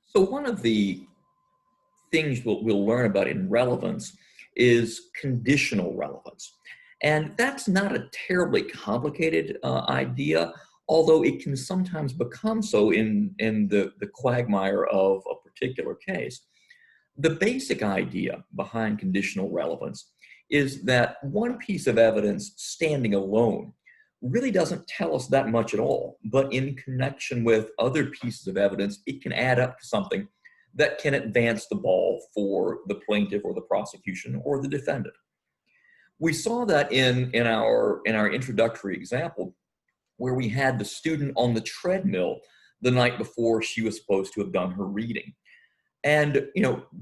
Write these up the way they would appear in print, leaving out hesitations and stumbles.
So one of the things we'll learn about in relevance is conditional relevance. And that's not a terribly complicated idea, although it can sometimes become so in the quagmire of a particular case. The basic idea behind conditional relevance is that one piece of evidence standing alone really doesn't tell us that much at all, but in connection with other pieces of evidence, it can add up to something that can advance the ball for the plaintiff or the prosecution or the defendant. We saw that in our introductory example where we had the student on the treadmill the night before she was supposed to have done her reading. And,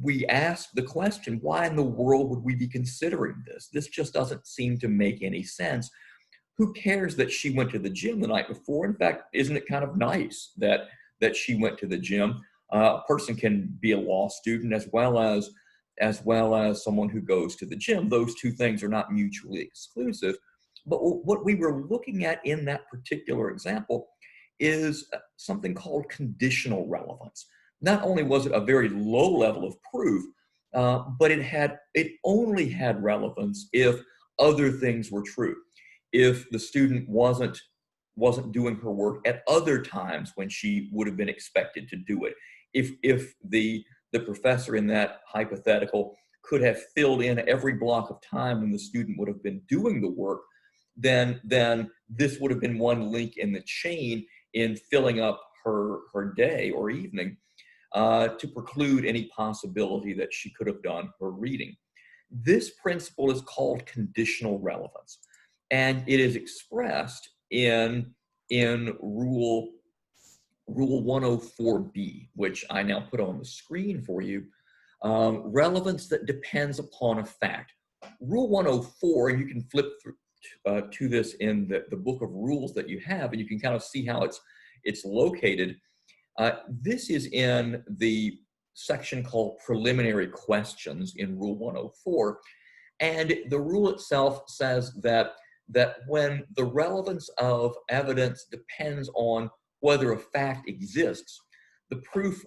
we asked the question, why in the world would we be considering this? This just doesn't seem to make any sense. Who cares that she went to the gym the night before? In fact, isn't it kind of nice that she went to the gym? A person can be a law student as well as someone who goes to the gym. Those two things are not mutually exclusive. But what we were looking at in that particular example is something called conditional relevance. Not only was it a very low level of proof, but it only had relevance if other things were true. If the student wasn't doing her work at other times when she would have been expected to do it. If the professor in that hypothetical could have filled in every block of time when the student would have been doing the work, then this would have been one link in the chain in filling up her day or evening to preclude any possibility that she could have done her reading. This principle is called conditional relevance, and it is expressed in Rule 104B, which I now put on the screen for you. Relevance that depends upon a fact. Rule 104, and you can flip through to this in the book of rules that you have, and you can kind of see how it's located. This is in the section called preliminary questions in Rule 104. And the rule itself says that when the relevance of evidence depends on whether a fact exists, the proof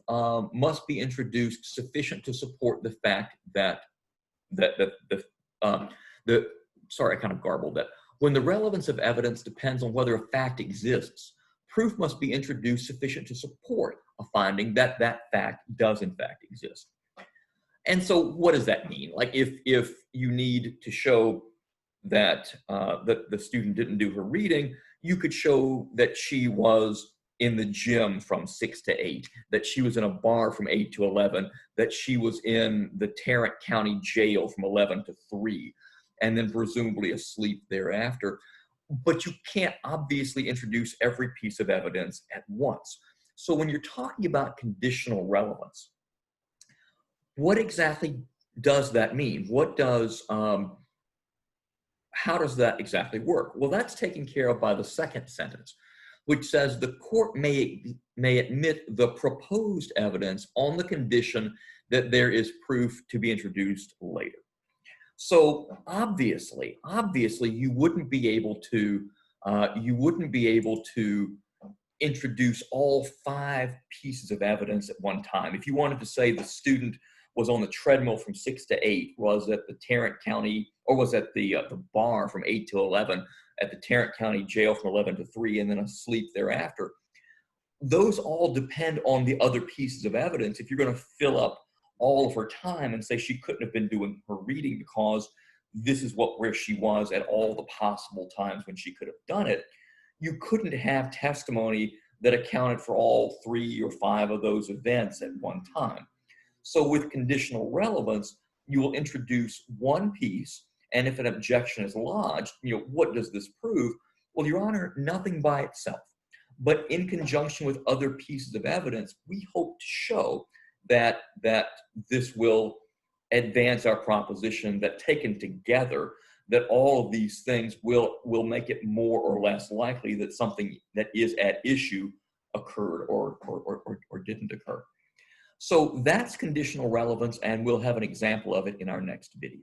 must be introduced sufficient to support the fact sorry, I kind of garbled that. When the relevance of evidence depends on whether a fact exists, proof must be introduced sufficient to support a finding that that fact does in fact exist. And so what does that mean? Like if you need to show that the student didn't do her reading, you could show that she was in the gym from 6 to 8, that she was in a bar from 8 to 11, that she was in the Tarrant County Jail from 11 to 3, and then presumably asleep thereafter. But you can't obviously introduce every piece of evidence at once. So when you're talking about conditional relevance, what exactly does that mean? How does that exactly work? Well, that's taken care of by the second sentence, which says the court may admit the proposed evidence on the condition that there is proof to be introduced later. So obviously, you wouldn't be able to introduce all 5 pieces of evidence at one time. If you wanted to say the student was on the treadmill from 6 to 8, was at the Tarrant County, or was at the bar from 8 to 11, at the Tarrant County Jail from 11 to 3, and then asleep thereafter, those all depend on the other pieces of evidence. If you're going to fill up all of her time and say she couldn't have been doing her reading because this is where she was at all the possible times when she could have done it, you couldn't have testimony that accounted for all 3 or 5 of those events at one time. So with conditional relevance, you will introduce one piece, and if an objection is lodged, what does this prove? Well, Your Honor, nothing by itself. But in conjunction with other pieces of evidence, we hope to show that this will advance our proposition that taken together, that all of these things will make it more or less likely that something that is at issue occurred or didn't occur. So that's conditional relevance, and we'll have an example of it in our next video.